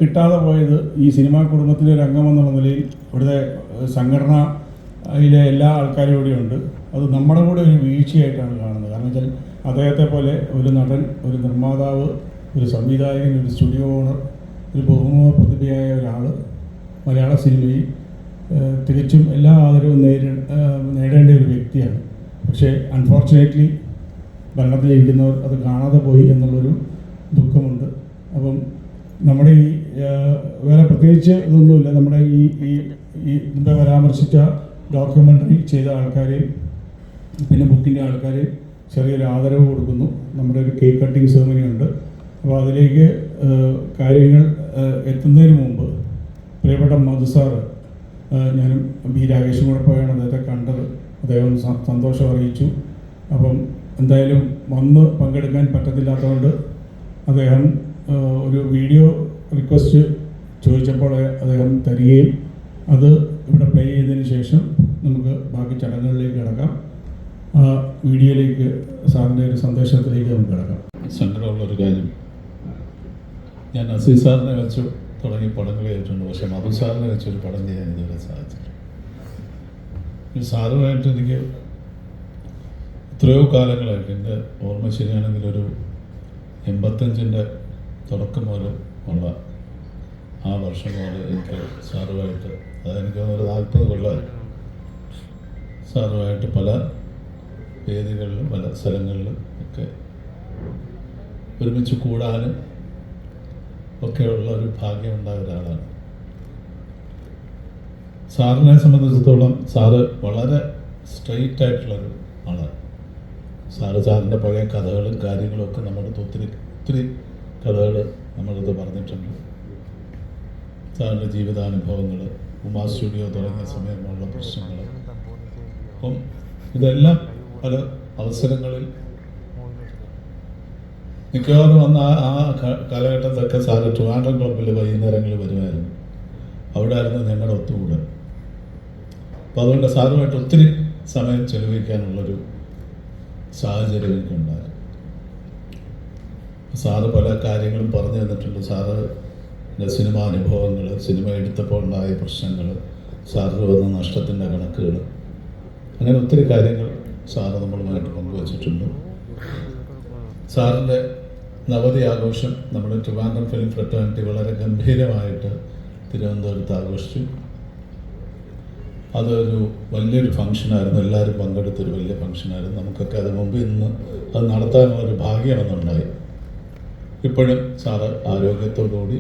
കിട്ടാതെ പോയത് ഈ സിനിമാ കുടുംബത്തിലെ ഒരു അംഗമെന്നുള്ള നിലയിൽ ഇവിടുത്തെ സംഘടനയിലെ എല്ലാ ആൾക്കാരും ഇവിടെയുണ്ട്. അത് നമ്മുടെ കൂടെ ഒരു വീഴ്ചയായിട്ടാണ് കാണുന്നത്. കാരണം വെച്ചാൽ അദ്ദേഹത്തെ പോലെ ഒരു നടൻ, ഒരു നിർമ്മാതാവ്, ഒരു സംവിധായകൻ, ഒരു സ്റ്റുഡിയോ ഓണർ, ഒരു ബഹുമുഖ പ്രതിഭയായ ഒരാൾ മലയാള സിനിമയിൽ തികച്ചും എല്ലാ ആദരവും നേടേണ്ട ഒരു വ്യക്തിയാണ്. പക്ഷേ അൺഫോർച്ചുനേറ്റ്ലി ഭരണത്തിലിരിക്കുന്നവർ അത് കാണാതെ പോയി എന്നുള്ളൊരു ദുഃഖമുണ്ട്. അപ്പം നമ്മുടെ ഈ വേറെ പ്രത്യേകിച്ച് ഇതൊന്നുമില്ല. നമ്മുടെ ഈ മുമ്പേ പരാമർശിച്ച ഡോക്യുമെൻ്ററി ചെയ്ത ആൾക്കാരെയും പിന്നെ ബുക്കിൻ്റെ ആൾക്കാരെയും ചെറിയൊരു ആദരവ് കൊടുക്കുന്നു. നമ്മുടെ ഒരു കേക്ക് കട്ടിങ് സെറമണി ഉണ്ട്. അപ്പോൾ അതിലേക്ക് കാര്യങ്ങൾ എത്തുന്നതിന് മുമ്പ് പ്രിയപ്പെട്ട മധു സാറ്, ഞാനും ബി രാകേഷും കൂടെ പോയാണ് അദ്ദേഹത്തെ കണ്ടത്. അദ്ദേഹം സന്തോഷം അറിയിച്ചു. അപ്പം എന്തായാലും വന്ന് പങ്കെടുക്കാൻ പറ്റത്തില്ലാത്തതുകൊണ്ട് അദ്ദേഹം ഒരു വീഡിയോ റിക്വസ്റ്റ് ചോദിച്ചപ്പോൾ അദ്ദേഹം തരികയും അത് ഇവിടെ പ്ലേ ചെയ്തതിന് ശേഷം നമുക്ക് ബാക്കി ചടങ്ങുകളിലേക്ക് കിടക്കാം. ആ വീഡിയോയിലേക്ക്, സാറിൻ്റെ ഒരു സന്ദേശത്തിലേക്ക് നമുക്ക് കിടക്കാം. സങ്കടമുള്ളൊരു കാര്യം, ഞാൻ അസീസ് സാറിനെ വെച്ച് തുടങ്ങി പടങ്ങൾ ചെയ്തിട്ടുണ്ട്. പക്ഷേ മധു സാറിനെ വെച്ചൊരു പടം ചെയ്യാൻ ഇതുവരെ സാധിച്ചില്ല. ഈ സാറുമായിട്ട് എനിക്ക് എത്രയോ കാലങ്ങളായിട്ട്, എൻ്റെ ഓർമ്മ ശരിയാണെങ്കിൽ ഒരു 85-ൻ്റെ തുടക്കം മുതൽ ഉള്ള ആ വർഷം മുതൽ എനിക്ക് സാറുമായിട്ട്, അതെനിക്ക് ഒരു 40 കൊല്ലമായി സാറുമായിട്ട് പല വേദികളിലും പല സ്ഥലങ്ങളിലും ഒക്കെ ഒരുമിച്ച് കൂടാനും ഒക്കെയുള്ള ഒരു ഭാഗ്യമുണ്ടായ ഒരാളാണ്. സാറിനെ സംബന്ധിച്ചിടത്തോളം സാറ് വളരെ സ്ട്രെയിറ്റ് ആയിട്ടുള്ളൊരു ആളാണ്. സാറിൻ്റെ പഴയ കഥകളും കാര്യങ്ങളും ഒക്കെ നമ്മുടെ ഒത്തിരി കഥകൾ നമ്മളത് പറഞ്ഞിട്ടുണ്ട്. സാറിൻ്റെ ജീവിതാനുഭവങ്ങൾ, ഉമാ സ്റ്റുഡിയോ തുടങ്ങിയ സമയമുള്ള പ്രശ്നങ്ങൾ, അപ്പം ഇതെല്ലാം പല അവസരങ്ങളിൽ മിക്കവാറും വന്ന ആ കാലഘട്ടത്തൊക്കെ സാറ് ട്രിവാൻഡ്രം ക്ലബ്ബിൽ വൈകുന്നേരങ്ങളിൽ വരുമായിരുന്നു. അവിടെ ആയിരുന്നു ഞങ്ങളുടെ ഒത്തുകൂടൽ. അപ്പോൾ അതുകൊണ്ട് സാറുമായിട്ട് ഒത്തിരി സമയം ചെലവഴിക്കാനുള്ളൊരു സാഹചര്യം എനിക്കുണ്ടായിരുന്നു. സാറ് പല കാര്യങ്ങളും പറഞ്ഞു തന്നിട്ടുണ്ട്. സാറിൻ്റെ സിനിമ അനുഭവങ്ങൾ, സിനിമ എടുത്തപ്പോൾ ഉണ്ടായ പ്രശ്നങ്ങൾ, സാറിന് വന്ന നഷ്ടത്തിൻ്റെ കണക്കുകൾ, അങ്ങനെ ഒത്തിരി കാര്യങ്ങൾ സാറ് നമ്മളുമായിട്ട് പങ്കുവച്ചിട്ടുണ്ട്. സാറിൻ്റെ നവതി ആഘോഷം നമ്മുടെ ട്രിവാൻഡ്രം ഫിലിം ഫ്രറ്റേണിറ്റി വളരെ ഗംഭീരമായിട്ട് തിരുവനന്തപുരത്ത് ആഘോഷിച്ചു. അതൊരു വലിയൊരു ഫംഗ്ഷനായിരുന്നു. എല്ലാവരും പങ്കെടുത്തൊരു വലിയ ഫംഗ്ഷനായിരുന്നു. നമുക്കൊക്കെ അത് മുമ്പ് ഇന്ന് അത് നടത്താനുള്ളൊരു ഭാഗ്യമൊന്നുണ്ടായി. ഇപ്പോഴും സാറ് ആരോഗ്യത്തോടുകൂടി